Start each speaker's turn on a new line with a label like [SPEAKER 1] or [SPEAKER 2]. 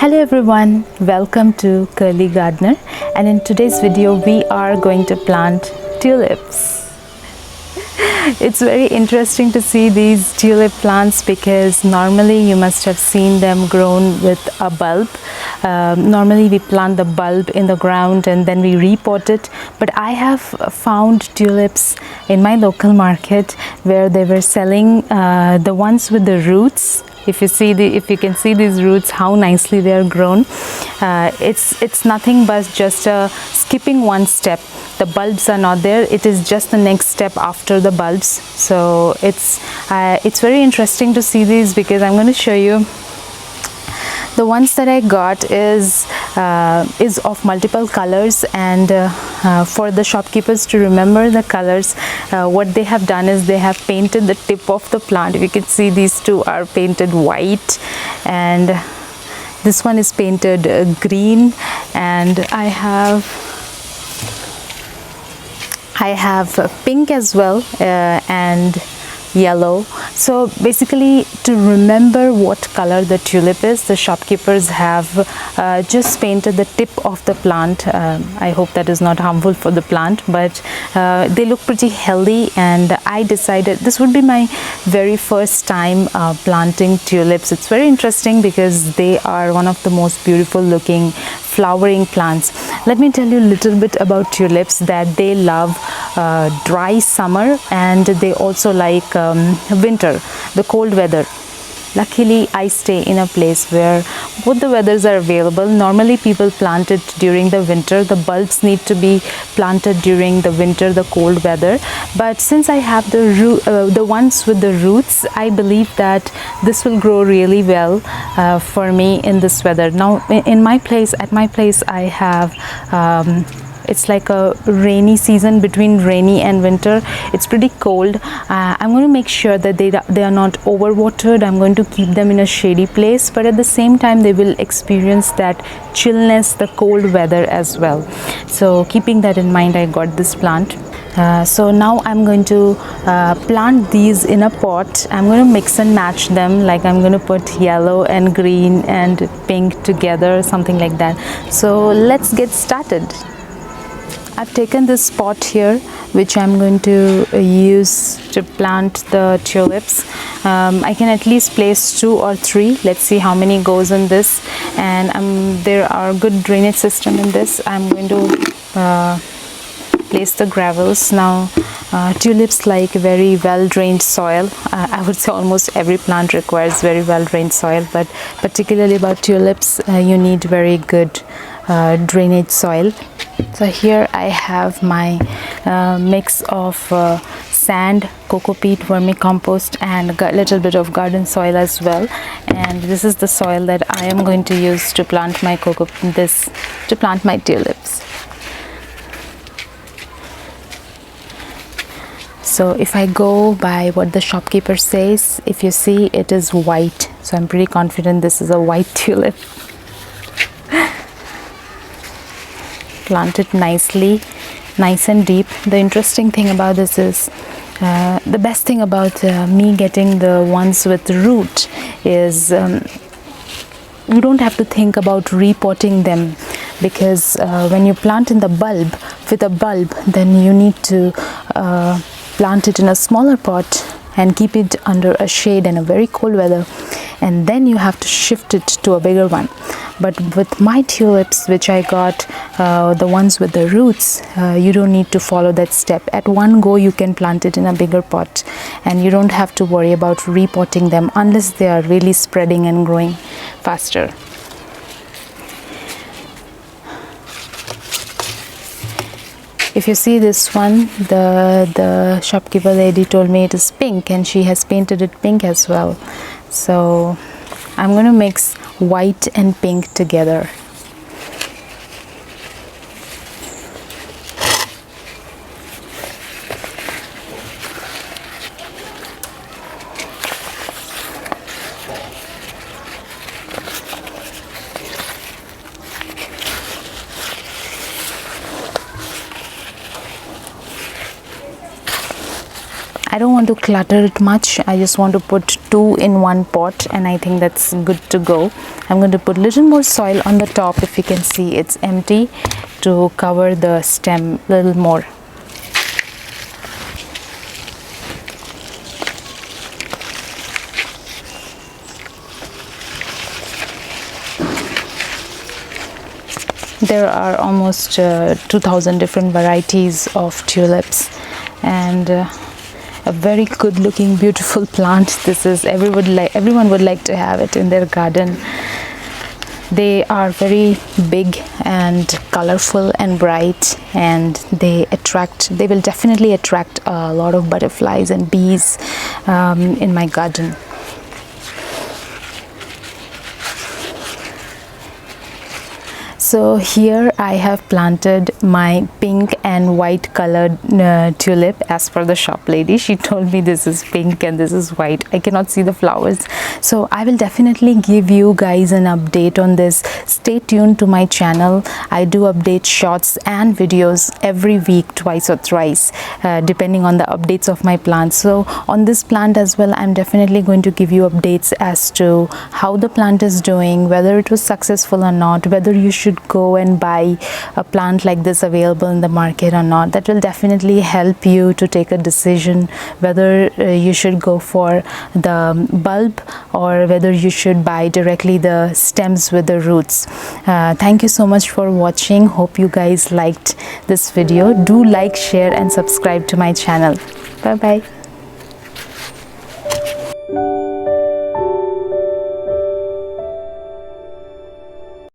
[SPEAKER 1] Hello everyone, welcome to Curly Gardener, and in today's video we are going to plant tulips. It's very interesting to see these tulip plants because normally you must have seen them grown with a bulb. Normally we plant the bulb in the ground and then we repot it, but I have found tulips in my local market where they were selling the ones with the roots. If you can see these roots, how nicely they are grown. It's nothing but just skipping one step. The bulbs are not there. It is just the next step after the bulbs. So it's very interesting to see these because I'm going to show you. The ones that I got is of multiple colors, and for the shopkeepers to remember the colors, what they have done is they have painted the tip of the plant. If you can see, these two are painted white and this one is painted green, and I have pink as well and yellow. So basically, to remember what color the tulip is, the shopkeepers have just painted the tip of the plant. I hope that is not harmful for the plant, but they look pretty healthy, and I decided this would be my very first time planting tulips. It's very interesting because they are one of the most beautiful looking flowering plants. Let me tell you a little bit about tulips, that they love dry summer and they also like winter, the cold weather. Luckily, I stay in a place where both the weathers are available. Normally, people plant it during the winter. The bulbs need to be planted during the winter, the cold weather. But since I have the ones with the roots, I believe that this will grow really well for me in this weather. Now, at my place, I have it's like a rainy season, between rainy and winter. It's pretty cold. I'm going to make sure that they are not overwatered. I'm going to keep them in a shady place, but at the same time they will experience that chillness, the cold weather as well. So keeping that in mind, I got this plant. So now I'm going to plant these in a pot. I'm going to mix and match them, like I'm going to put yellow and green and pink together, something like that. So let's get started. I've taken this pot here, which I'm going to use to plant the tulips. I can at least place 2 or 3. Let's see how many goes in this. And there are good drainage system in this. I'm going to place the gravels. Now, tulips like very well drained soil. I would say almost every plant requires very well drained soil, but particularly about tulips, you need very good drainage soil. So here I have my mix of sand, coco peat, vermicompost, and a little bit of garden soil as well. And this is the soil that I am going to use to plant my tulips. So if I go by what the shopkeeper says, if you see, it is white. So I'm pretty confident this is a white tulip. Plant it nicely, nice and deep. The interesting thing about this is, the best thing about me getting the ones with root is you don't have to think about repotting them, because when you plant in the bulb, with a bulb, then you need to plant it in a smaller pot and keep it under a shade in a very cold weather, and then you have to shift it to a bigger one. But with my tulips, which I got, the ones with the roots, you don't need to follow that step. At one go, you can plant it in a bigger pot, and you don't have to worry about repotting them unless they are really spreading and growing faster. If you see this one, the shopkeeper lady told me it is pink, and she has painted it pink as well. So I'm going to mix white and pink together. I don't want to clutter it much. I just want to put 2 in one pot, and I think that's good to go. I'm going to put a little more soil on the top. If you can see, it's empty, to cover the stem a little more. There are almost 2000 different varieties of tulips, and a very good looking beautiful plant. This is everyone would like to have it in their garden. They are very big and colorful and bright, and they will definitely attract a lot of butterflies and bees in my garden. So here I have planted my pink and white colored tulip. As per the shop lady, she told me this is pink and this is white. I cannot see the flowers, so I will definitely give you guys an update on this. Stay tuned to my channel. I do update shots and videos every week, twice or thrice, depending on the updates of my plants. So on this plant as well, I'm definitely going to give you updates as to how the plant is doing, whether it was successful or not, whether you should go and buy a plant like this available in the market or not. That will definitely help you to take a decision whether you should go for the bulb or whether you should buy directly the stems with the roots. Thank you so much for watching. Hope you guys liked this video. Do like, share and subscribe to my channel. Bye bye.